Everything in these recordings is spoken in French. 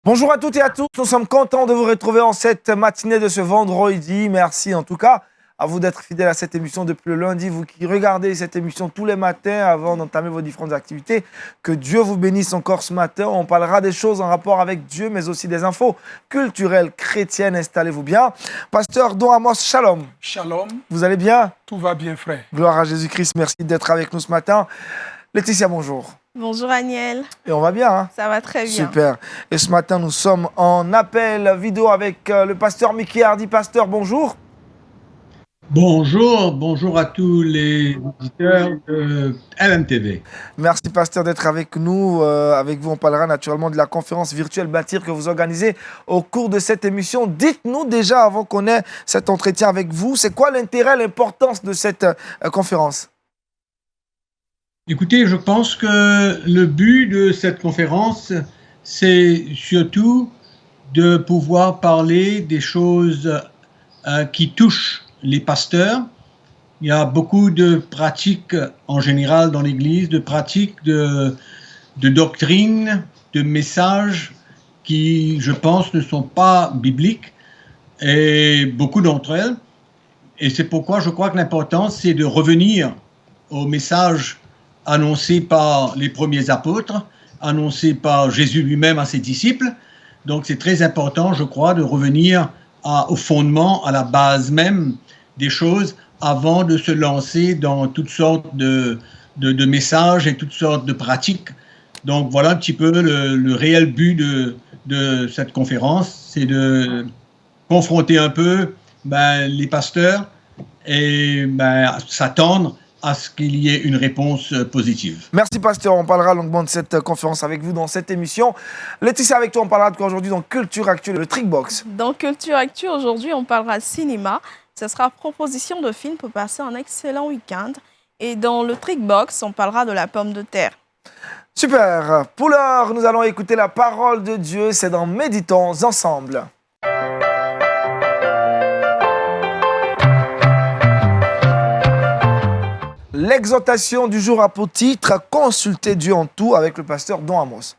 Bonjour à toutes et à tous, nous sommes contents de vous retrouver en cette matinée de ce vendredi. Merci en tout cas à vous d'être fidèles à cette émission depuis le lundi, vous qui regardez cette émission tous les matins avant d'entamer vos différentes activités. Que Dieu vous bénisse encore ce matin. On parlera des choses en rapport avec Dieu, mais aussi des infos culturelles chrétiennes. Installez-vous bien. Pasteur Don Amos, shalom. Shalom. Vous allez bien? Tout va bien, frère. Gloire à Jésus-Christ, merci d'être avec nous ce matin. Laetitia, bonjour. Bonjour Aniel. Et on va bien, hein? Ça va très bien. Super. Et ce matin, nous sommes en appel vidéo avec le pasteur Mickey Hardy. Pasteur, bonjour. Bonjour à tous les auditeurs de LMTV. Merci, pasteur, d'être avec nous. Avec vous, on parlera naturellement de la conférence virtuelle Bâtir que vous organisez au cours de cette émission. Dites-nous déjà, avant qu'on ait cet entretien avec vous, c'est quoi l'intérêt, l'importance de cette conférence? Écoutez, je pense que le but de cette conférence, c'est surtout de pouvoir parler des choses qui touchent les pasteurs. Il y a beaucoup de pratiques en général dans l'Église, de pratiques de doctrine, de messages qui, je pense, ne sont pas bibliques, et beaucoup d'entre elles. Et c'est pourquoi je crois que l'important, c'est de revenir au message annoncé par les premiers apôtres, annoncé par Jésus lui-même à ses disciples. Donc c'est très important, je crois, de revenir au fondement, à la base même des choses, avant de se lancer dans toutes sortes de messages et toutes sortes de pratiques. Donc voilà un petit peu le réel but de cette conférence, c'est de confronter un peu les pasteurs et s'attendre à ce qu'il y ait une réponse positive. Merci, pasteur. On parlera longuement de cette conférence avec vous dans cette émission. Laetitia, avec toi, on parlera de quoi aujourd'hui dans Culture Actu, le Trickbox. Dans Culture Actu, aujourd'hui, on parlera cinéma. Ce sera proposition de film pour passer un excellent week-end. Et dans le Trickbox, on parlera de la pomme de terre. Super. Pour l'heure, nous allons écouter la parole de Dieu. C'est dans Méditons ensemble. L'exhortation du jour a pour titre « Consulter Dieu en tout » avec le pasteur Don Amos.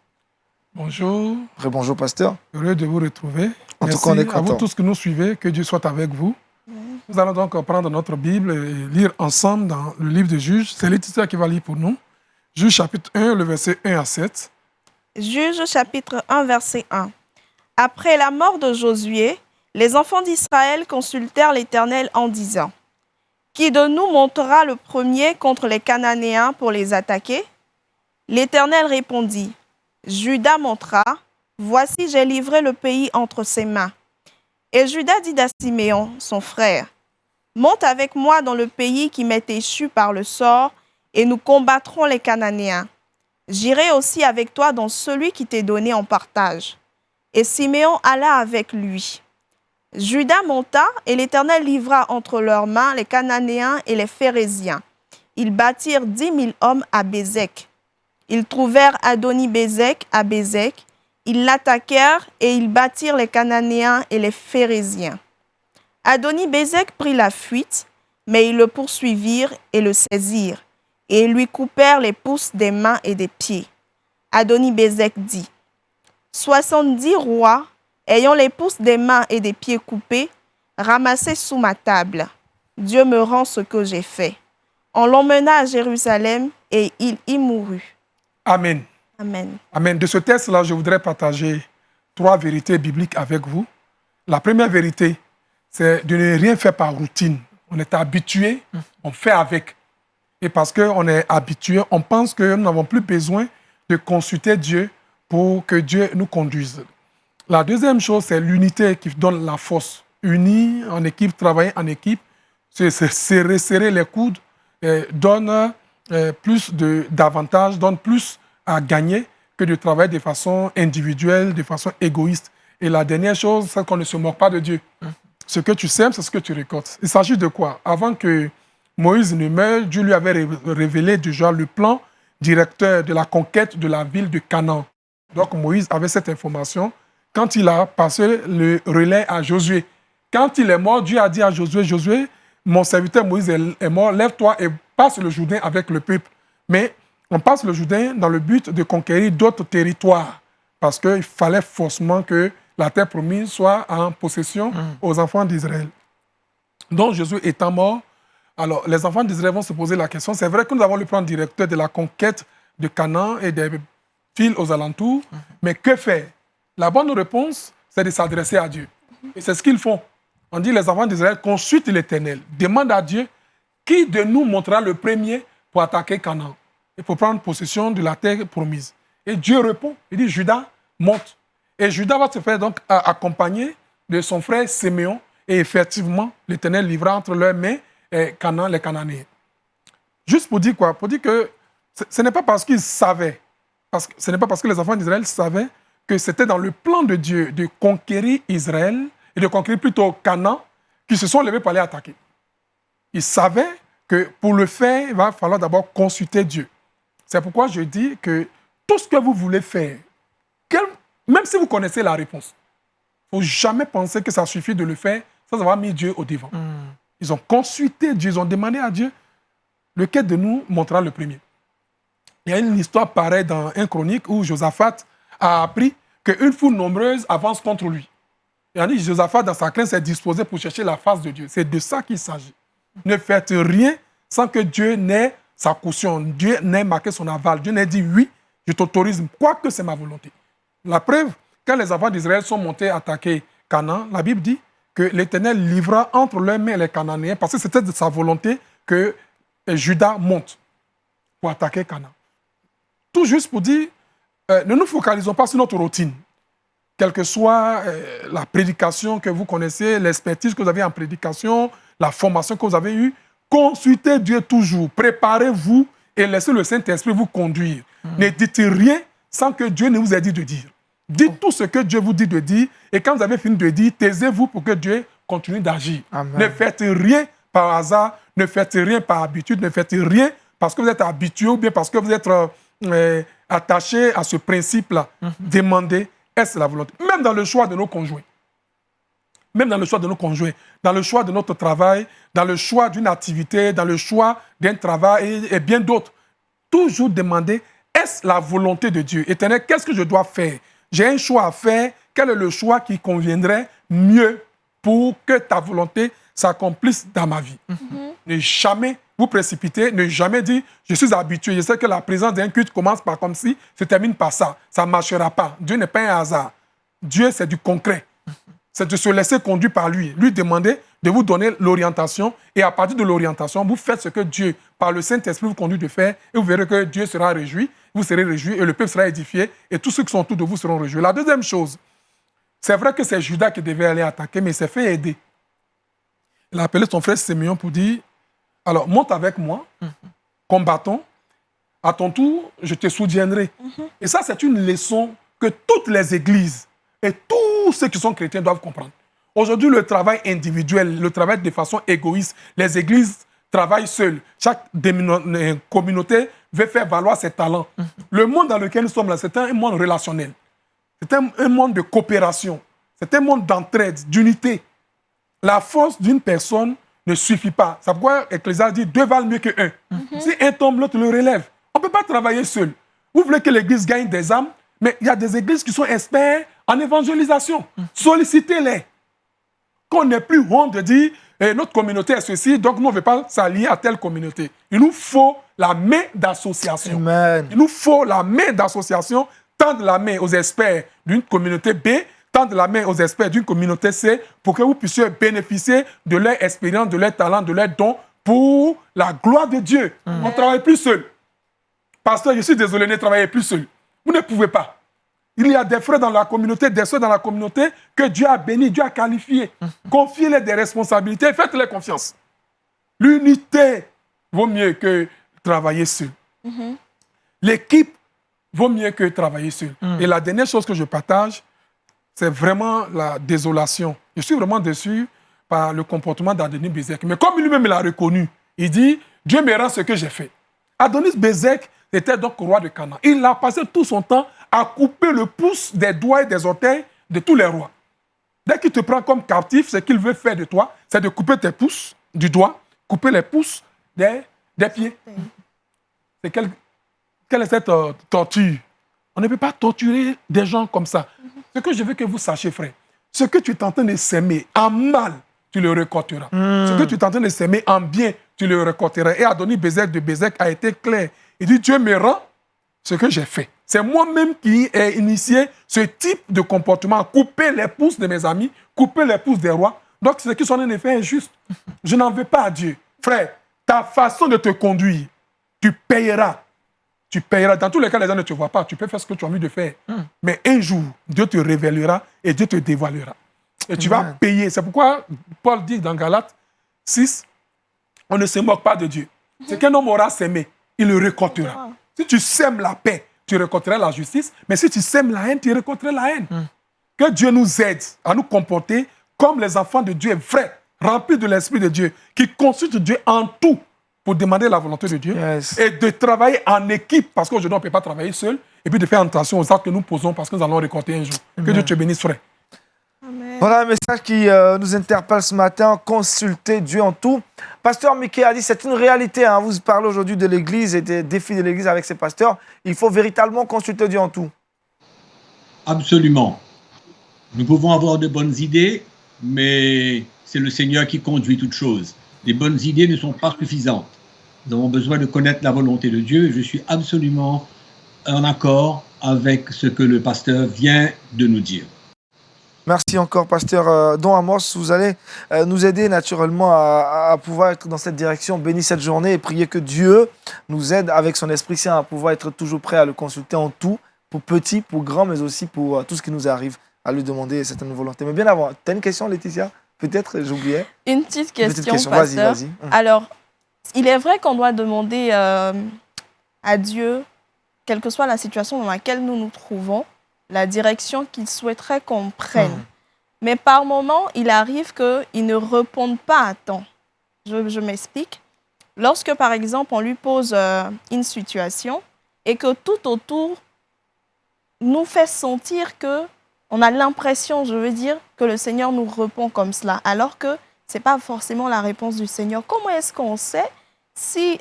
Bonjour. Bonjour, pasteur. Heureux de vous retrouver. En Merci tout cas, on est content. à vous tous qui nous suivez. Que Dieu soit avec vous. Nous allons donc prendre notre Bible et lire ensemble dans le livre de Juges. C'est Laetitia qui va lire pour nous. Juges chapitre 1, le verset 1 à 7. Juges chapitre 1, verset 1. Après la mort de Josué, les enfants d'Israël consultèrent l'Éternel en disant : Qui de nous montera le premier contre les Cananéens pour les attaquer ? L'Éternel répondit : Juda montera, voici j'ai livré le pays entre ses mains. Et Juda dit à Siméon, son frère : Monte avec moi dans le pays qui m'est échu par le sort, et nous combattrons les Cananéens. J'irai aussi avec toi dans celui qui t'est donné en partage. Et Siméon alla avec lui. Juda monta, et l'Éternel livra entre leurs mains les Cananéens et les Phéréziens. Ils bâtirent 10 000 hommes à Bézek. Ils trouvèrent Adoni-Bézek à Bézek. Ils l'attaquèrent, et ils battirent les Cananéens et les Phéréziens. Adoni-Bézek prit la fuite, mais ils le poursuivirent et le saisirent, et lui coupèrent les pouces des mains et des pieds. Adoni-Bézek dit : 70 rois, ayant les pouces des mains et des pieds coupés, ramassés sous ma table. Dieu me rend ce que j'ai fait. On l'emmena à Jérusalem, et il y mourut. Amen. Amen. Amen. De ce texte-là, je voudrais partager 3 vérités bibliques avec vous. La première vérité, c'est de ne rien faire par routine. On est habitué, on fait avec. Et parce qu'on est habitué, on pense que nous n'avons plus besoin de consulter Dieu pour que Dieu nous conduise. La deuxième chose, c'est l'unité qui donne la force. Unis en équipe, travailler en équipe, se resserrer les coudes, donne plus d'avantages, donne plus à gagner que de travailler de façon individuelle, de façon égoïste. Et la dernière chose, c'est qu'on ne se moque pas de Dieu. Ce que tu sèmes, c'est ce que tu récoltes. Il s'agit de quoi? Avant que Moïse ne meure, Dieu lui avait révélé déjà le plan directeur de la conquête de la ville de Canaan. Donc Moïse avait cette information quand il a passé le relais à Josué. Quand il est mort, Dieu a dit à Josué, Josué, mon serviteur Moïse est mort, lève-toi et passe le Jourdain avec le peuple. Mais on passe le Jourdain dans le but de conquérir d'autres territoires. parce qu'il fallait forcément que la terre promise soit en possession aux enfants d'Israël. Donc Josué étant mort, alors les enfants d'Israël vont se poser la question. C'est vrai que nous avons le plan directeur de la conquête de Canaan et des villes aux alentours, mais que faire? La bonne réponse, c'est de s'adresser à Dieu. Et c'est ce qu'ils font. On dit les enfants d'Israël consultent l'Éternel, demandent à Dieu qui de nous montrera le premier pour attaquer Canaan et pour prendre possession de la terre promise. Et Dieu répond, il dit Judas monte. Et Judas va se faire donc accompagner de son frère Siméon. Et effectivement, l'Éternel livra entre leurs mains Canaan, les Cananéens. Juste pour dire quoi? Pour dire que ce n'est pas parce qu'ils savaient, ce n'est pas parce que les enfants d'Israël savaient que c'était dans le plan de Dieu de conquérir Israël et de conquérir plutôt Canaan qu'ils se sont levés pour aller attaquer. Ils savaient que pour le faire, il va falloir d'abord consulter Dieu. C'est pourquoi je dis que tout ce que vous voulez faire, même si vous connaissez la réponse, il ne faut jamais penser que ça suffit de le faire sans avoir mis Dieu au devant. Ils ont consulté Dieu, ils ont demandé à Dieu lequel de nous montrera le premier. Il y a une histoire pareille dans 1 Chronique où Josaphat a appris qu'une foule nombreuse avance contre lui. Et on dit que Josaphat, dans sa crainte, s'est disposé pour chercher la face de Dieu. C'est de ça qu'il s'agit. Ne faites rien sans que Dieu n'ait sa caution, Dieu n'ait marqué son aval, Dieu n'ait dit oui, je t'autorise, quoique c'est ma volonté. La preuve, quand les enfants d'Israël sont montés attaquer Canaan, la Bible dit que l'Éternel livra entre leurs mains les Cananéens parce que c'était de sa volonté que Judas monte pour attaquer Canaan. Tout juste pour dire, ne nous focalisons pas sur notre routine. Quelle que soit la prédication que vous connaissez, l'expertise que vous avez en prédication, la formation que vous avez eue, consultez Dieu toujours. Préparez-vous et laissez le Saint-Esprit vous conduire. Ne dites rien sans que Dieu ne vous ait dit de dire. Dites tout ce que Dieu vous dit de dire et quand vous avez fini de dire, taisez-vous pour que Dieu continue d'agir. Ne faites rien par hasard, ne faites rien par habitude, ne faites rien parce que vous êtes habitué ou bien parce que vous êtes attaché à ce principe-là. Demandez, est-ce la volonté? Même dans le choix de nos conjoints. Même dans le choix de nos conjoints, dans le choix de notre travail, dans le choix d'une activité, dans le choix d'un travail et bien d'autres. Toujours demander, est-ce la volonté de Dieu? Éternel, qu'est-ce que je dois faire? J'ai un choix à faire. Quel est le choix qui conviendrait mieux pour que ta volonté s'accomplisse dans ma vie? Ne jamais vous précipiter, ne jamais dire, je suis habitué, je sais que la présence d'un culte commence par comme si, se termine par ça. Ça ne marchera pas. Dieu n'est pas un hasard. Dieu, c'est du concret. C'est de se laisser conduire par lui. Lui demander de vous donner l'orientation et à partir de l'orientation, vous faites ce que Dieu, par le Saint-Esprit, vous conduit de faire et vous verrez que Dieu sera réjoui, vous serez réjouis et le peuple sera édifié et tous ceux qui sont autour de vous seront réjouis. La deuxième chose, c'est vrai que c'est Judas qui devait aller attaquer, mais il s'est fait aider. Il a appelé son frère Siméon pour dire, alors monte avec moi, combattons, à ton tour, je te soutiendrai. Et ça, c'est une leçon que toutes les églises et tous ceux qui sont chrétiens doivent comprendre. Aujourd'hui, le travail individuel, le travail de façon égoïste, les églises travaillent seules. Chaque communauté veut faire valoir ses talents. Le monde dans lequel nous sommes là, c'est un monde relationnel. C'est un monde de coopération. C'est un monde d'entraide, d'unité. La force d'une personne ne suffit pas. C'est pourquoi Ecclésiaste dit 2 valent mieux que 1. Si un tombe, l'autre le relève. On ne peut pas travailler seul. Vous voulez que l'église gagne des âmes, mais il y a des églises qui sont experts en évangélisation. Sollicitez-les. Qu'on n'ait plus honte de dire notre communauté est ceci, donc nous on ne veut pas s'allier à telle communauté. Il nous faut la main d'association. Amen. Il nous faut la main d'association, tendre la main aux experts d'une communauté B, tendre la main aux experts d'une communauté C, pour que vous puissiez bénéficier de leur expérience, de leur talent, de leurs dons, pour la gloire de Dieu. On ne travaille plus seul. Pasteur, je suis désolé, ne travaillez plus seul. Vous ne pouvez pas. Il y a des frères dans la communauté, des soeurs dans la communauté que Dieu a bénis, Dieu a qualifiés. Confiez-les des responsabilités, faites-les confiance. L'unité vaut mieux que travailler seul. L'équipe vaut mieux que travailler seul. Et la dernière chose que je partage, c'est vraiment la désolation. Je suis vraiment déçu par le comportement d'Adonis Bezek. Mais comme lui-même l'a reconnu, il dit, Dieu me rend ce que j'ai fait. Adonis Bezek était donc roi de Canaan. Il a passé tout son temps à couper le pouce des doigts et des orteils de tous les rois. Dès qu'il te prend comme captif, ce qu'il veut faire de toi, c'est de couper tes pouces du doigt, couper les pouces des pieds. C'est quelle est cette torture? On ne peut pas torturer des gens comme ça. Ce que je veux que vous sachiez, frère, ce que tu es en train de s'aimer en mal, tu le récolteras. Ce que tu es en train de s'aimer en bien, tu le récolteras. Et Adonis Bézek de Bézek a été clair. Il dit, Dieu me rend ce que j'ai fait. C'est moi-même qui ai initié ce type de comportement, couper les pouces de mes amis, couper les pouces des rois. Donc, ce qui sont en effet injuste. Je n'en veux pas à Dieu. Frère, ta façon de te conduire, tu payeras. Tu payeras. Dans tous les cas, les gens ne te voient pas. Tu peux faire ce que tu as envie de faire. Mais un jour, Dieu te révélera et Dieu te dévoilera. Et tu vas payer. C'est pourquoi Paul dit dans Galates 6, on ne se moque pas de Dieu. C'est qu'un homme aura s'aimé, il le récoltera. Si tu sèmes la paix, tu récolteras la justice. Mais si tu sèmes la haine, tu récolteras la haine. Que Dieu nous aide à nous comporter comme les enfants de Dieu vrais, remplis de l'Esprit de Dieu, qui consultent Dieu en tout pour demander la volonté de Dieu et de travailler en équipe, parce qu'aujourd'hui, on ne peut pas travailler seul, et puis de faire attention aux actes que nous posons parce que nous allons récolter un jour. Que Dieu te bénisse, frère. Amen. Voilà un message qui nous interpelle ce matin, consulter Dieu en tout. Pasteur Mickey a dit, c'est une réalité, hein. Vous parlez aujourd'hui de l'Église et des défis de l'Église avec ses pasteurs. Il faut véritablement consulter Dieu en tout. Absolument. Nous pouvons avoir de bonnes idées, mais c'est le Seigneur qui conduit toutes choses. Les bonnes idées ne sont pas suffisantes. Nous avons besoin de connaître la volonté de Dieu. Je suis absolument en accord avec ce que le pasteur vient de nous dire. Merci encore, pasteur Don Amos. Vous allez nous aider naturellement à pouvoir être dans cette direction. Bénis cette journée et priez que Dieu nous aide avec son Esprit Saint à pouvoir être toujours prêt à le consulter en tout, pour petit, pour grand, mais aussi pour tout ce qui nous arrive, à lui demander certaines volontés. Mais bien avant, tu as une question, Laetitia? Peut-être, j'oubliais. Une petite question, Vas-y, pasteur. vas-y. Alors, il est vrai qu'on doit demander à Dieu, quelle que soit la situation dans laquelle nous nous trouvons, la direction qu'il souhaiterait qu'on prenne. Mais par moment, il arrive qu'il ne réponde pas à temps. Je m'explique. Lorsque, par exemple, on lui pose une situation et que tout autour nous fait sentir que on a l'impression, je veux dire, que le Seigneur nous répond comme cela, alors que ce n'est pas forcément la réponse du Seigneur. Comment est-ce qu'on sait si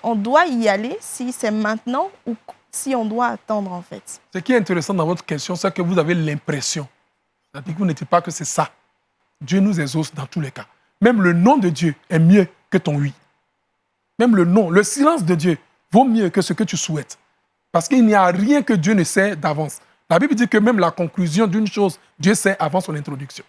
on doit y aller, si c'est maintenant ou si on doit attendre, en fait? Ce qui est intéressant dans votre question, c'est que vous avez l'impression. C'est-à-dire que vous n'êtes pas que c'est ça. Dieu nous exauce dans tous les cas. Même le nom de Dieu est mieux que ton oui. Même le nom, le silence de Dieu vaut mieux que ce que tu souhaites. Parce qu'il n'y a rien que Dieu ne sait d'avance. La Bible dit que même la conclusion d'une chose, Dieu sait avant son introduction.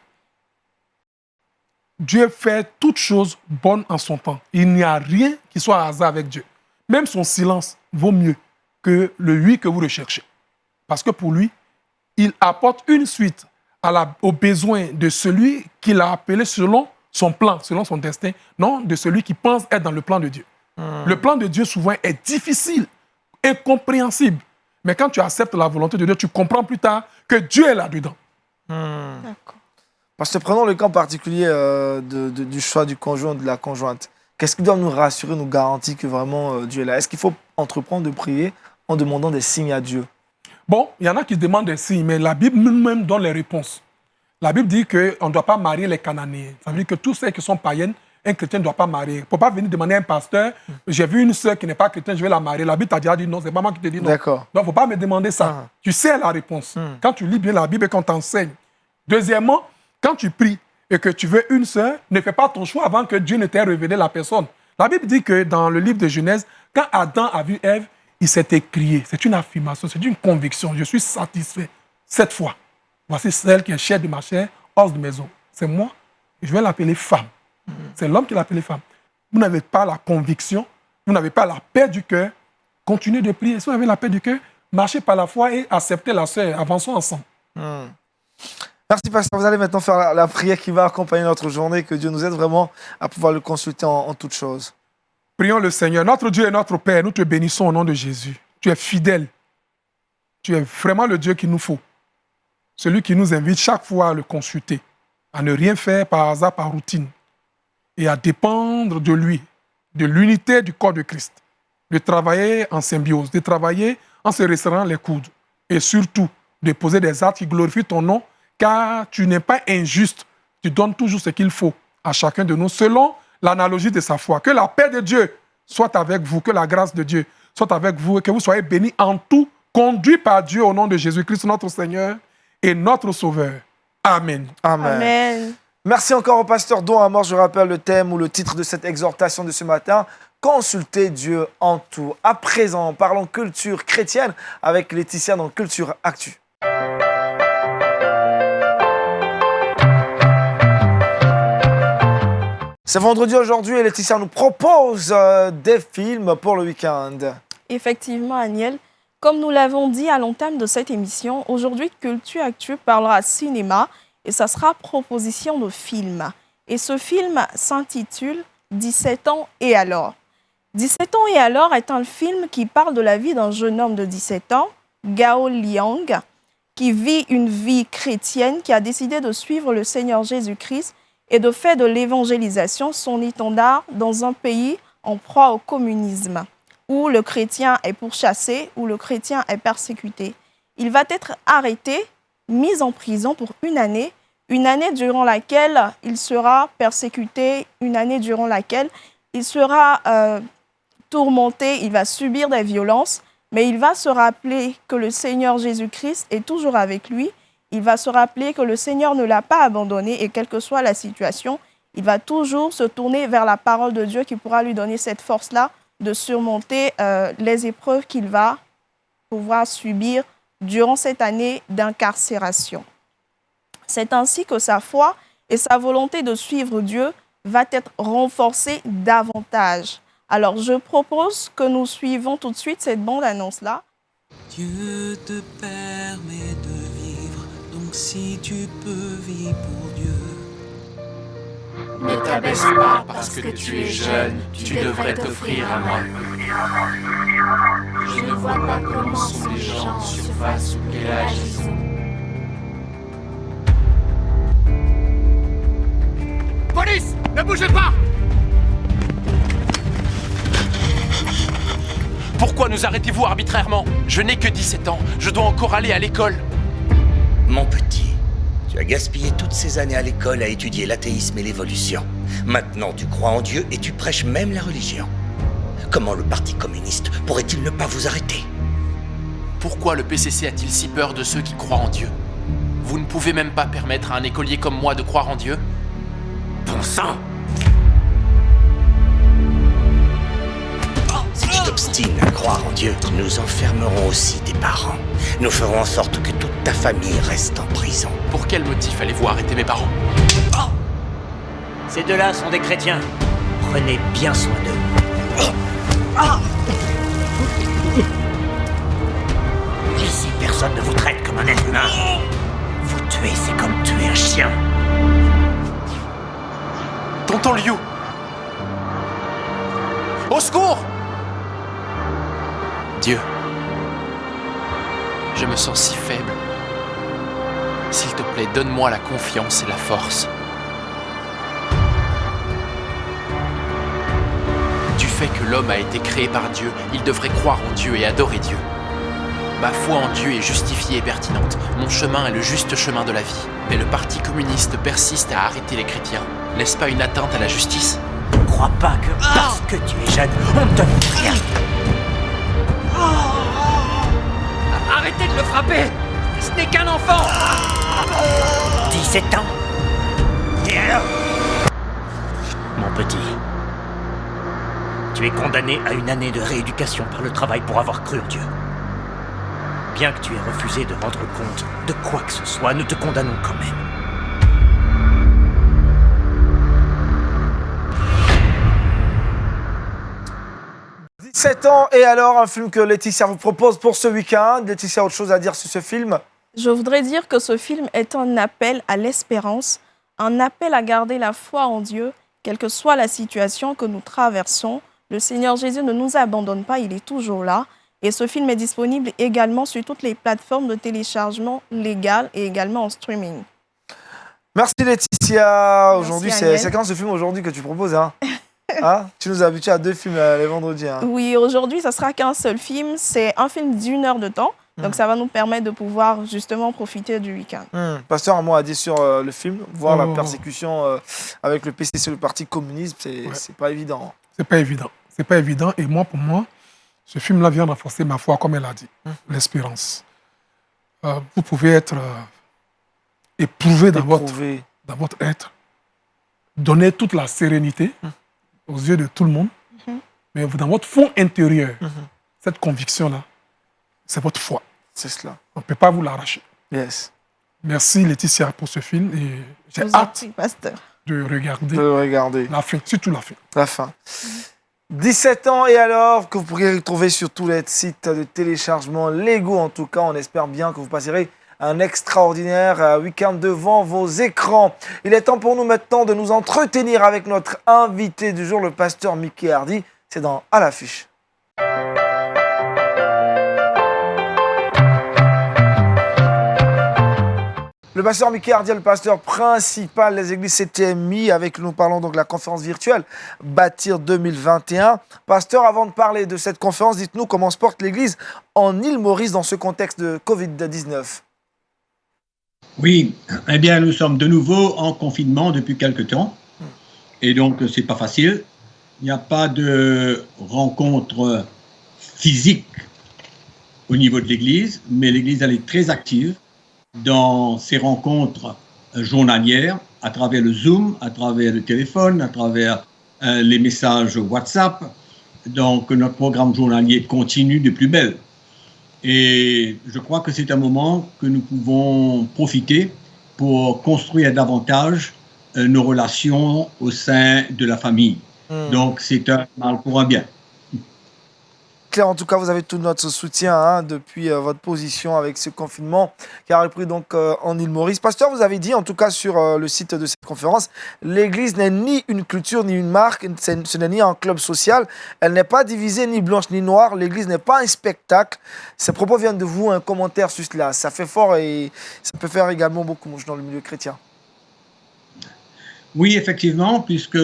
Dieu fait toutes choses bonnes en son temps. Il n'y a rien qui soit hasard avec Dieu. Même son silence vaut mieux que le oui que vous recherchez. Parce que pour lui, il apporte une suite aux besoins de celui qu'il a appelé selon son plan, selon son destin, non de celui qui pense être dans le plan de Dieu. Le plan de Dieu souvent est difficile, incompréhensible. Mais quand tu acceptes la volonté de Dieu, tu comprends plus tard que Dieu est là-dedans. D'accord. Parce que prenons le cas particulier du choix du conjoint, de la conjointe. Qu'est-ce qui doit nous rassurer, nous garantir que vraiment Dieu est là? Est-ce qu'il faut entreprendre de prier en demandant des signes à Dieu? Bon, il y en a qui demandent des signes, mais la Bible même donne les réponses. La Bible dit qu'on ne doit pas marier les Cananéens. Ça veut dire que tous ceux qui sont païennes, un chrétien ne doit pas marier. Il ne faut pas venir demander à un pasteur, j'ai vu une sœur qui n'est pas chrétienne, je vais la marier. La Bible t'a déjà dit non, c'est pas moi qui te dis non. D'accord. Donc, il ne faut pas me demander ça. Tu sais la réponse. Quand tu lis bien la Bible et qu'on t'enseigne. Deuxièmement, quand tu pries et que tu veux une sœur, ne fais pas ton choix avant que Dieu ne t'ait révélé la personne. La Bible dit que dans le livre de Genèse, quand Adam a vu Ève, il s'est écrié. C'est une affirmation, c'est une conviction. Je suis satisfait. Cette fois, voici celle qui est chair de ma chair, os de mes os. C'est moi. Je vais l'appeler femme. C'est l'homme qui l'a appelée femme. Vous n'avez pas la conviction, vous n'avez pas la paix du cœur. Continuez de prier. Si vous avez la paix du cœur, marchez par la foi et acceptez la sœur. Avançons ensemble. Merci, pasteur. Vous allez maintenant faire la prière qui va accompagner notre journée. Que Dieu nous aide vraiment à pouvoir le consulter en toutes choses. Prions le Seigneur. Notre Dieu et notre Père, nous te bénissons au nom de Jésus. Tu es fidèle. Tu es vraiment le Dieu qu'il nous faut. Celui qui nous invite chaque fois à le consulter, à ne rien faire par hasard, par routine, et à dépendre de lui, de l'unité du corps de Christ, de travailler en symbiose, de travailler en se resserrant les coudes, et surtout de poser des actes qui glorifient ton nom, car tu n'es pas injuste. Tu donnes toujours ce qu'il faut à chacun de nous, selon l'analogie de sa foi. Que la paix de Dieu soit avec vous, que la grâce de Dieu soit avec vous, et que vous soyez bénis en tout conduits par Dieu au nom de Jésus-Christ, notre Seigneur et notre Sauveur. Amen. Amen. Amen. Merci encore au pasteur Don Amor. Je rappelle le thème ou le titre de cette exhortation de ce matin. Consultez Dieu en tout. À présent, parlons culture chrétienne avec Laetitia dans Culture Actu. C'est vendredi aujourd'hui et Laetitia nous propose des films pour le week-end. Effectivement, Aniel, comme nous l'avons dit à l'entame de cette émission, aujourd'hui, Culture Actu parlera cinéma et ça sera proposition de film. Et ce film s'intitule 17 ans et alors. 17 ans et alors est un film qui parle de la vie d'un jeune homme de 17 ans, Gao Liang, qui vit une vie chrétienne, qui a décidé de suivre le Seigneur Jésus-Christ et de faire de l'évangélisation son étendard dans un pays en proie au communisme, où le chrétien est pourchassé, où le chrétien est persécuté. Il va être arrêté, mis en prison pour une année durant laquelle il sera persécuté, une année durant laquelle il sera tourmenté, il va subir des violences, mais il va se rappeler que le Seigneur Jésus-Christ est toujours avec lui. Il va se rappeler que le Seigneur ne l'a pas abandonné et quelle que soit la situation, il va toujours se tourner vers la parole de Dieu qui pourra lui donner cette force-là de surmonter les épreuves qu'il va pouvoir subir durant cette année d'incarcération. C'est ainsi que sa foi et sa volonté de suivre Dieu va être renforcée davantage. Alors, je propose que nous suivons tout de suite cette bande-annonce-là. Dieu te permet de vivre, donc si tu peux vivre pour Dieu. Ne t'abaisse pas parce que tu es jeune, tu devrais t'offrir à moi. Je ne vois pas comment sont les gens en surface ou quel âge ils ont. Police, ne bougez pas! Pourquoi nous arrêtez-vous arbitrairement? Je n'ai que 17 ans, je dois encore aller à l'école. Mon petit, tu as gaspillé toutes ces années à l'école à étudier l'athéisme et l'évolution. Maintenant, tu crois en Dieu et tu prêches même la religion. Comment le Parti communiste pourrait-il ne pas vous arrêter? Pourquoi le PCC a-t-il si peur de ceux qui croient en Dieu? Vous ne pouvez même pas permettre à un écolier comme moi de croire en Dieu? Bon sang! Si tu t'obstines à croire en Dieu, nous enfermerons aussi tes parents. Nous ferons en sorte que toute ta famille reste en prison. Pour quel motif allez-vous arrêter mes parents? Ces deux-là sont des chrétiens. Prenez bien soin d'eux. Ici, personne ne vous traite comme un être humain. Vous tuer, c'est comme tuer un chien. Tonton Liu! Au secours! Dieu, je me sens si faible. S'il te plaît, donne-moi la confiance et la force. Du fait que l'homme a été créé par Dieu, il devrait croire en Dieu et adorer Dieu. Ma foi en Dieu est justifiée et pertinente. Mon chemin est le juste chemin de la vie. Mais le Parti communiste persiste à arrêter les chrétiens. N'est-ce pas une atteinte à la justice? Ne crois pas que parce que tu es jeune, on ne te fait rien. Arrêtez de le frapper! Ce n'est qu'un enfant! 17 ans. Et alors? Mon petit, tu es condamné à une année de rééducation par le travail pour avoir cru en Dieu. Bien que tu aies refusé de rendre compte de quoi que ce soit, nous te condamnons quand même. 17 ans et alors, un film que Laetitia vous propose pour ce week-end. Laetitia, autre chose à dire sur ce film? Je voudrais dire que ce film est un appel à l'espérance, un appel à garder la foi en Dieu, quelle que soit la situation que nous traversons. Le Seigneur Jésus ne nous abandonne pas, il est toujours là. Et ce film est disponible également sur toutes les plateformes de téléchargement légales et également en streaming. Merci Laetitia. Aujourd'hui, Aniel. c'est quand ce film aujourd'hui que tu proposes, hein? Hein? Tu nous as habitués à 2 films les vendredis. Hein? Oui, aujourd'hui, ça sera qu'un seul film. C'est un film d'1 heure de temps. Donc, ça va nous permettre de pouvoir justement profiter du week-end. Pasteur, un mot à dire sur le film. Voir la persécution avec le PCC, le Parti communiste, c'est pas évident. C'est pas évident. C'est pas évident. Et moi, pour moi, Ce film-là vient renforcer ma foi, comme elle a dit, l'espérance. Vous pouvez être éprouvé dans votre être, donner toute la sérénité aux yeux de tout le monde, mais dans votre fond intérieur, cette conviction-là, c'est votre foi. C'est cela. On ne peut pas vous l'arracher. Yes. Merci Laetitia pour ce film et j'ai hâte de regarder la fin, surtout la fin. La fin. 17 ans et alors, que vous pourrez retrouver sur tous les sites de téléchargement légaux. En tout cas, on espère bien que vous passerez un extraordinaire week-end devant vos écrans. Il est temps pour nous maintenant de nous entretenir avec notre invité du jour, le pasteur Mickey Hardy. C'est dans À l'affiche. Le pasteur Mickey Hardy est le pasteur principal des églises CTMI, avec nous parlons donc de la conférence virtuelle Bâtir 2021. Pasteur, avant de parler de cette conférence, dites-nous comment se porte l'église en Île-Maurice dans ce contexte de Covid-19. Oui, eh bien nous sommes de nouveau en confinement depuis quelque temps et donc c'est pas facile. Il n'y a pas de rencontre physique au niveau de l'église, mais l'église elle est très active dans ces rencontres journalières, à travers le Zoom, à travers le téléphone, à travers les messages WhatsApp. Donc, notre programme journalier continue de plus belle. Et je crois que c'est un moment que nous pouvons profiter pour construire davantage nos relations au sein de la famille. Donc, c'est un mal pour un bien. Claire, en tout cas, vous avez tout notre soutien depuis votre position avec ce confinement qui a repris donc en Île-Maurice. Pasteur, vous avez dit, en tout cas sur le site de cette conférence, l'Église n'est ni une culture ni une marque, ce n'est ni un club social, elle n'est pas divisée ni blanche ni noire, l'Église n'est pas un spectacle. Ces propos viennent de vous, un commentaire sur cela. Ça fait fort et ça peut faire également beaucoup mouche dans le milieu chrétien. Oui, effectivement, puisque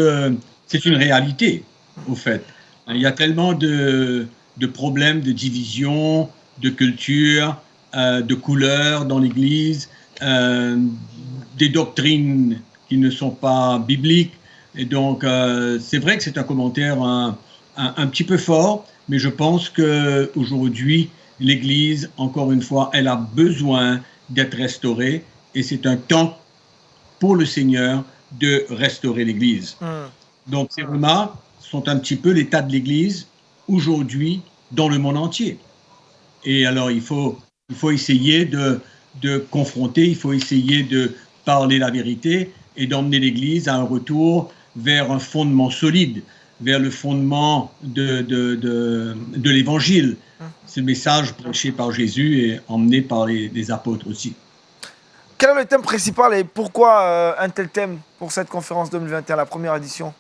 c'est une réalité, au fait. Il y a tellement de problèmes de division, de culture, de couleurs dans l'Église, des doctrines qui ne sont pas bibliques. Et donc, c'est vrai que c'est un commentaire un petit peu fort, mais je pense qu'aujourd'hui, l'Église, encore une fois, elle a besoin d'être restaurée et c'est un temps pour le Seigneur de restaurer l'Église. Donc, ces remarques sont un petit peu l'état de l'Église aujourd'hui dans le monde entier. Et alors, il faut essayer de confronter, il faut essayer de parler la vérité et d'emmener l'Église à un retour vers un fondement solide, vers le fondement de l'Évangile. Ce message prêché par Jésus et emmené par les apôtres aussi. Quel est le thème principal et pourquoi un tel thème pour cette conférence 2021, la première édition?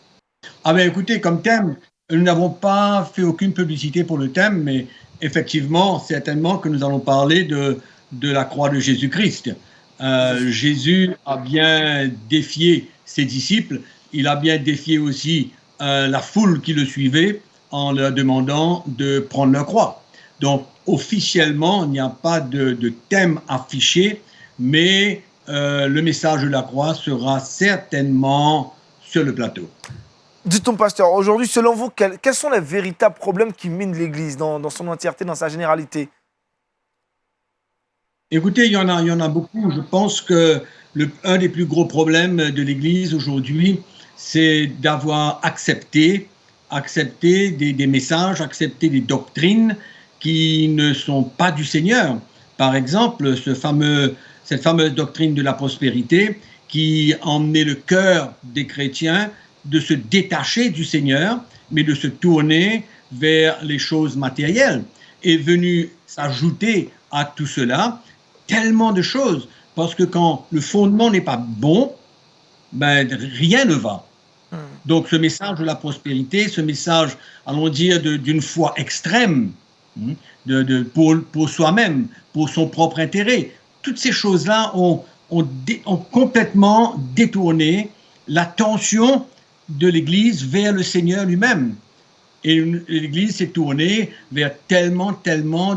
Ah ben écoutez, comme thème, nous n'avons pas fait aucune publicité pour le thème, mais effectivement, certainement que nous allons parler de la croix de Jésus-Christ. Jésus a bien défié ses disciples, il a bien défié aussi la foule qui le suivait en leur demandant de prendre leur croix. Donc, officiellement, il n'y a pas de thème affiché, mais le message de la croix sera certainement sur le plateau. Dites-nous, pasteur, aujourd'hui, selon vous, quels sont les véritables problèmes qui minent l'Église dans son entièreté, dans sa généralité? Écoutez, il y en a beaucoup. Je pense que un des plus gros problèmes de l'Église aujourd'hui, c'est d'avoir accepté des messages, accepté des doctrines qui ne sont pas du Seigneur. Par exemple, cette fameuse doctrine de la prospérité qui a emmené le cœur des chrétiens de se détacher du Seigneur, mais de se tourner vers les choses matérielles. Est venu s'ajouter à tout cela tellement de choses, parce que quand le fondement n'est pas bon, ben, rien ne va. Donc ce message de la prospérité, ce message, allons dire, d'une foi extrême, pour soi-même, pour son propre intérêt, toutes ces choses-là ont complètement détourné l'attention de l'Église vers le Seigneur lui-même. Et l'Église s'est tournée vers tellement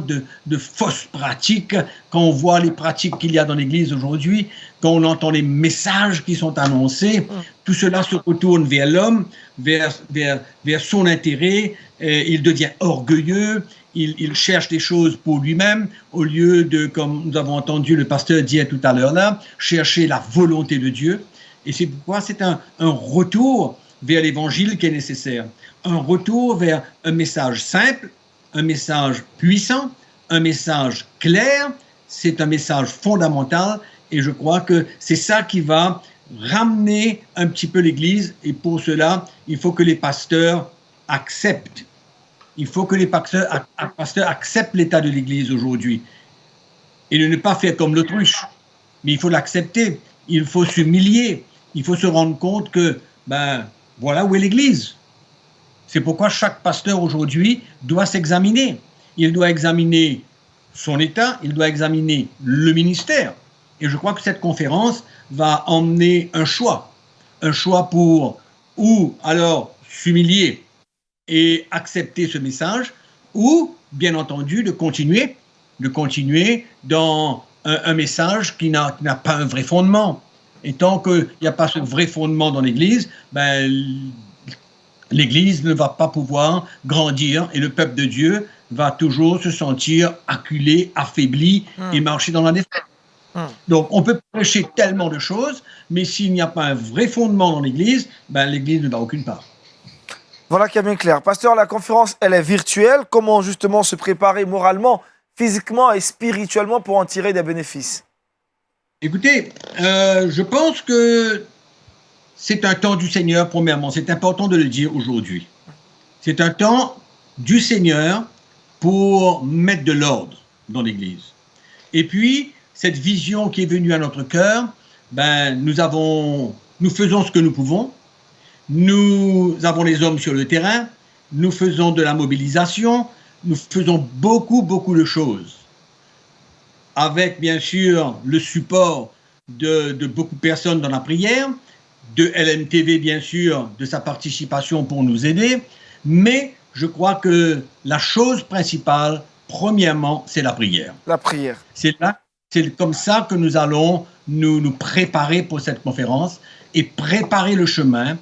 de fausses pratiques. Quand on voit les pratiques qu'il y a dans l'Église aujourd'hui, quand on entend les messages qui sont annoncés, tout cela se retourne vers l'homme, vers son intérêt, et il devient orgueilleux, il cherche des choses pour lui-même, au lieu de, comme nous avons entendu le pasteur dire tout à l'heure là, chercher la volonté de Dieu. Et c'est pourquoi c'est un retour vers l'évangile qui est nécessaire. Un retour vers un message simple, un message puissant, un message clair. C'est un message fondamental et je crois que c'est ça qui va ramener un petit peu l'Église. Et pour cela, il faut que les pasteurs acceptent. Il faut que les pasteurs acceptent l'état de l'Église aujourd'hui. Et de ne pas faire comme l'autruche. Mais il faut l'accepter. Il faut s'humilier. Il faut se rendre compte que, voilà où est l'Église. C'est pourquoi chaque pasteur aujourd'hui doit s'examiner. Il doit examiner son état, il doit examiner le ministère. Et je crois que cette conférence va emmener un choix pour ou alors s'humilier et accepter ce message, ou bien entendu de continuer dans un message qui n'a pas un vrai fondement. Et tant qu'il n'y a pas ce vrai fondement dans l'Église, l'Église ne va pas pouvoir grandir et le peuple de Dieu va toujours se sentir acculé, affaibli et marcher dans la défaite. Donc, on peut prêcher tellement de choses, mais s'il n'y a pas un vrai fondement dans l'Église, l'Église ne va aucune part. Voilà qui est bien clair. Pasteur, la conférence, elle est virtuelle. Comment justement se préparer moralement, physiquement et spirituellement pour en tirer des bénéfices? Écoutez, je pense que c'est un temps du Seigneur, premièrement. C'est important de le dire aujourd'hui. C'est un temps du Seigneur pour mettre de l'ordre dans l'Église. Et puis, cette vision qui est venue à notre cœur, nous faisons ce que nous pouvons. Nous avons les hommes sur le terrain. Nous faisons de la mobilisation. Nous faisons beaucoup de choses. Avec, bien sûr, le support de beaucoup de personnes dans la prière, de LMTV, bien sûr, de sa participation pour nous aider. Mais je crois que la chose principale, premièrement, c'est la prière. La prière. C'est comme ça que nous allons nous préparer pour cette conférence et préparer le chemin,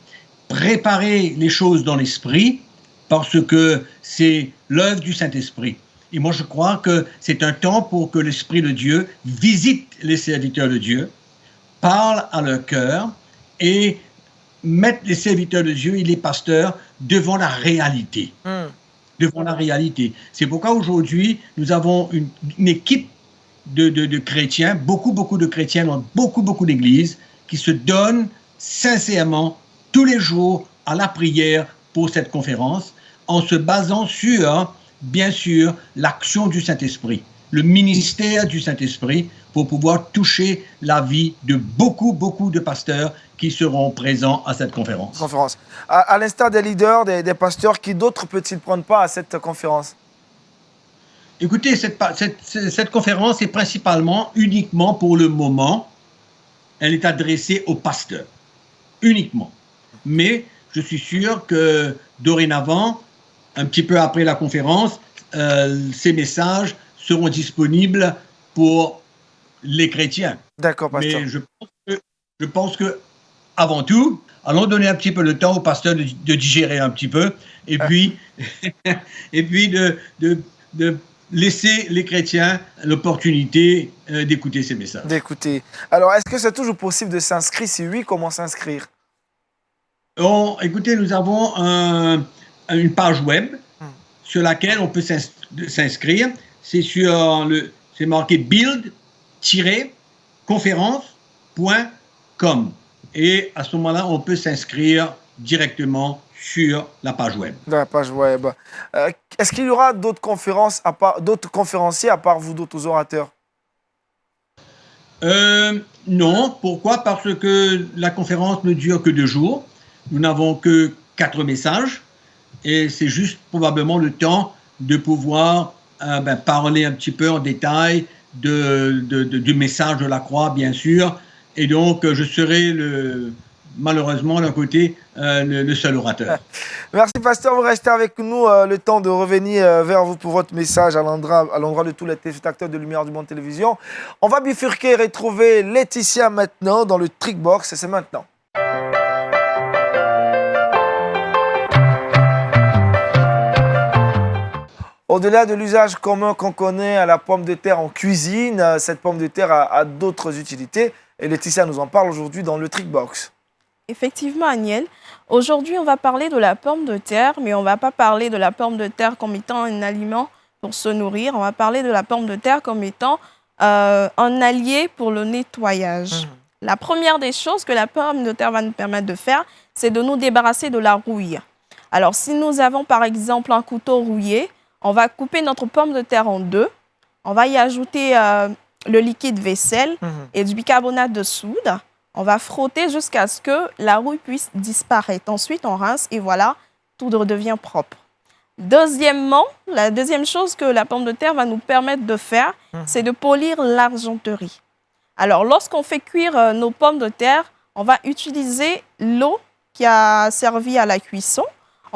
préparer les choses dans l'esprit, parce que c'est l'œuvre du Saint-Esprit. Et moi, je crois que c'est un temps pour que l'Esprit de Dieu visite les serviteurs de Dieu, parle à leur cœur et mette les serviteurs de Dieu et les pasteurs devant la réalité. Devant la réalité. C'est pourquoi aujourd'hui, nous avons une équipe de chrétiens, beaucoup de chrétiens dans beaucoup d'églises qui se donnent sincèrement tous les jours à la prière pour cette conférence en se basant sur, bien sûr, l'action du Saint-Esprit, le ministère du Saint-Esprit pour pouvoir toucher la vie de beaucoup de pasteurs qui seront présents à cette conférence. À l'instar des leaders, des pasteurs, qui d'autres peut-il prendre part à cette conférence? Écoutez, cette conférence est principalement, uniquement pour le moment, elle est adressée aux pasteurs, uniquement. Mais je suis sûr que dorénavant, un petit peu après la conférence, ces messages seront disponibles pour les chrétiens. D'accord, pasteur. Mais je pense que avant tout, allons donner un petit peu le temps aux pasteurs de digérer un petit peu, et puis, de laisser les chrétiens l'opportunité d'écouter ces messages. D'écouter. Alors, est-ce que c'est toujours possible de s'inscrire? Si oui, comment s'inscrire? Écoutez, nous avons une page web sur laquelle on peut s'inscrire. C'est marqué build-conférence.com. Et à ce moment-là, on peut s'inscrire directement sur la page web. La page web. Est-ce qu'il y aura d'autres conférenciers à part vous, d'autres orateurs? Non. Pourquoi? Parce que la conférence ne dure que 2 jours. Nous n'avons que 4 messages. Et c'est juste probablement le temps de pouvoir parler un petit peu en détail du message de la croix, bien sûr. Et donc, je serai malheureusement d'un côté le seul orateur. Merci, pasteur. Vous restez avec nous le temps de revenir vers vous pour votre message à l'endroit de tous les téléspectateurs de Lumière du Monde Télévision. On va bifurquer et retrouver Laetitia maintenant dans le Trickbox. Et c'est maintenant. Au-delà de l'usage commun qu'on connaît à la pomme de terre en cuisine, cette pomme de terre a d'autres utilités. Et Laetitia nous en parle aujourd'hui dans le Trickbox. Effectivement, Agnel. Aujourd'hui, on va parler de la pomme de terre, mais on ne va pas parler de la pomme de terre comme étant un aliment pour se nourrir. On va parler de la pomme de terre comme étant un allié pour le nettoyage. La première des choses que la pomme de terre va nous permettre de faire, c'est de nous débarrasser de la rouille. Alors, si nous avons par exemple un couteau rouillé, on va couper notre pomme de terre en deux. On va y ajouter le liquide vaisselle et du bicarbonate de soude. On va frotter jusqu'à ce que la rouille puisse disparaître. Ensuite, on rince et voilà, tout redevient propre. Deuxièmement, la deuxième chose que la pomme de terre va nous permettre de faire, c'est de polir l'argenterie. Alors, lorsqu'on fait cuire nos pommes de terre, on va utiliser l'eau qui a servi à la cuisson.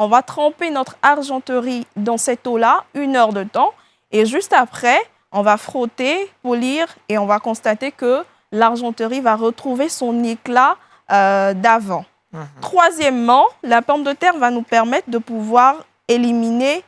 On va tremper notre argenterie dans cette eau-là 1 heure de temps. Et juste après, on va frotter, polir et on va constater que l'argenterie va retrouver son éclat d'avant. Troisièmement, la pomme de terre va nous permettre de pouvoir éliminer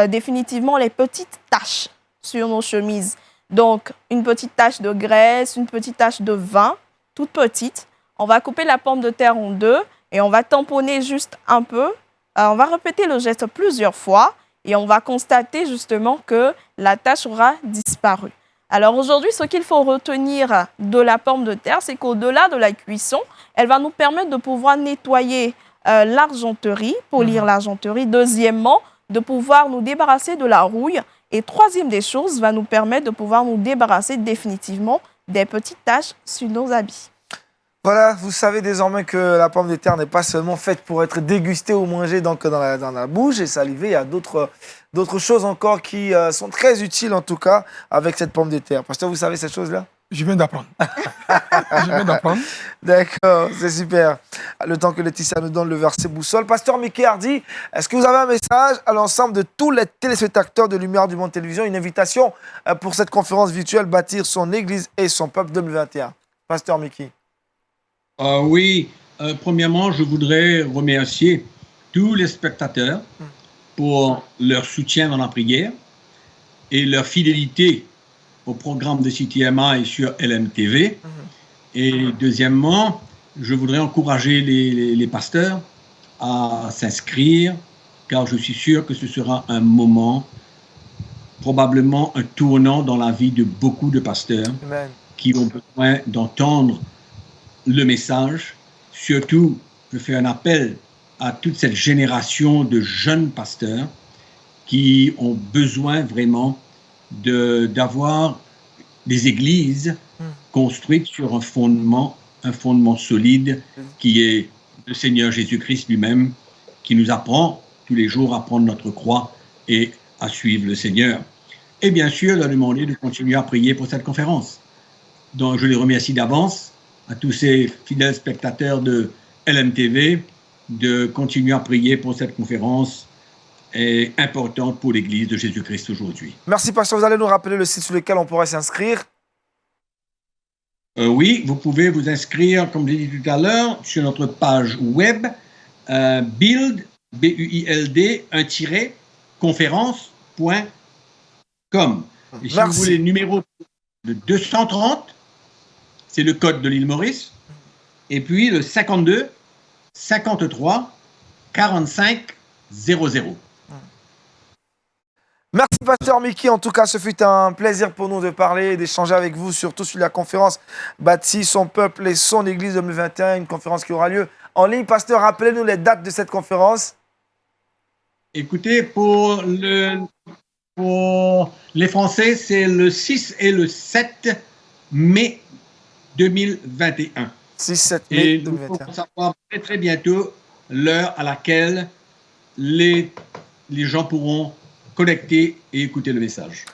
définitivement les petites taches sur nos chemises. Donc, une petite tache de graisse, une petite tache de vin, toute petite. On va couper la pomme de terre en deux et on va tamponner juste un peu. On va répéter le geste plusieurs fois et on va constater justement que la tache aura disparu. Alors aujourd'hui, ce qu'il faut retenir de la pomme de terre, c'est qu'au-delà de la cuisson, elle va nous permettre de pouvoir nettoyer l'argenterie, polir l'argenterie. Deuxièmement, de pouvoir nous débarrasser de la rouille. Et troisième des choses, va nous permettre de pouvoir nous débarrasser définitivement des petites taches sur nos habits. Voilà, vous savez désormais que la pomme de terre n'est pas seulement faite pour être dégustée ou mangée dans la bouche et salivée. Il y a d'autres choses encore qui sont très utiles, en tout cas, avec cette pomme de terre. Pasteur, vous savez cette chose-là? Je viens d'apprendre. D'accord, c'est super. Le temps que Laetitia nous donne le verset boussole. Pasteur Mickey Hardy, est-ce que vous avez un message à l'ensemble de tous les téléspectateurs de Lumière du Monde Télévision, une invitation pour cette conférence virtuelle Bâtir son Église et son peuple 2021? Pasteur Mickey. Oui, premièrement, je voudrais remercier tous les spectateurs pour leur soutien dans la prière et leur fidélité au programme de CTMA et sur LMTV. Et deuxièmement, je voudrais encourager les pasteurs à s'inscrire, car je suis sûr que ce sera un moment, probablement un tournant dans la vie de beaucoup de pasteurs qui ont besoin d'entendre le message. Surtout, je fais un appel à toute cette génération de jeunes pasteurs qui ont besoin vraiment d'avoir des églises construites sur un fondement solide qui est le Seigneur Jésus-Christ lui-même, qui nous apprend tous les jours à prendre notre croix et à suivre le Seigneur. Et bien sûr, leur demander de continuer à prier pour cette conférence. Donc, je les remercie d'avance à tous ces fidèles spectateurs de LMTV de continuer à prier pour cette conférence est importante pour l'Église de Jésus-Christ aujourd'hui. Merci, pasteur. Vous allez nous rappeler le site sur lequel on pourrait s'inscrire? Oui, vous pouvez vous inscrire, comme j'ai dit tout à l'heure, sur notre page web build, B-U-I-L-D, conférence.com. Et si vous voulez le numéro de 230, c'est le code de l'île Maurice. Et puis le 52 53 45 00. Merci, pasteur Mickey. En tout cas, ce fut un plaisir pour nous de parler et d'échanger avec vous, surtout sur la conférence Bâtir son peuple et son Église 2021, une conférence qui aura lieu en ligne. Pasteur, rappelez-nous les dates de cette conférence. Écoutez, pour les Français, c'est le 6 et le 7 mai 2021. 6-7 mai et 2021. nous pourrons savoir très très bientôt l'heure à laquelle les gens pourront connecter et écouter le message.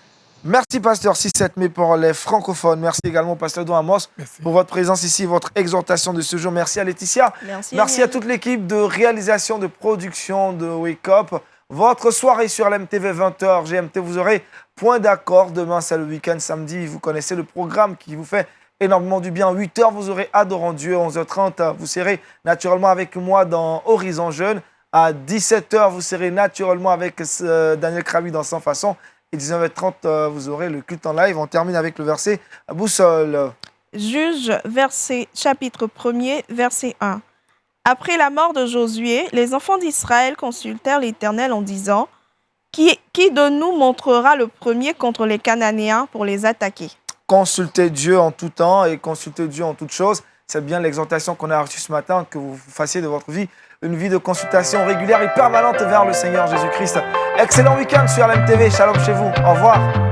Merci, pasteur. 6-7 mai pour les francophones. Merci également, pasteur Don Amos, pour votre présence ici, votre exhortation de ce jour. Merci à Laetitia. Merci à toute l'équipe de réalisation, de production de Wake Up. Votre soirée sur LMTV 20h, GMT, vous aurez point d'accord. Demain, c'est le week-end, samedi. Vous connaissez le programme qui vous fait énormément du bien. 8h, vous aurez Adorant Dieu. 11h30, vous serez naturellement avec moi dans Horizon Jeune. À 17h, vous serez naturellement avec Daniel Krabi dans 100 façons. Et 19h30, vous aurez le culte en live. On termine avec le verset boussole. Juge, chapitre 1er, verset 1. Après la mort de Josué, les enfants d'Israël consultèrent l'Éternel en disant, qui de nous montrera le premier contre les Cananéens pour les attaquer? Consultez Dieu en tout temps et consultez Dieu en toutes choses. C'est bien l'exhortation qu'on a reçue ce matin, que vous fassiez de votre vie une vie de consultation régulière et permanente vers le Seigneur Jésus-Christ. Excellent week-end sur LMTV. Shalom chez vous. Au revoir.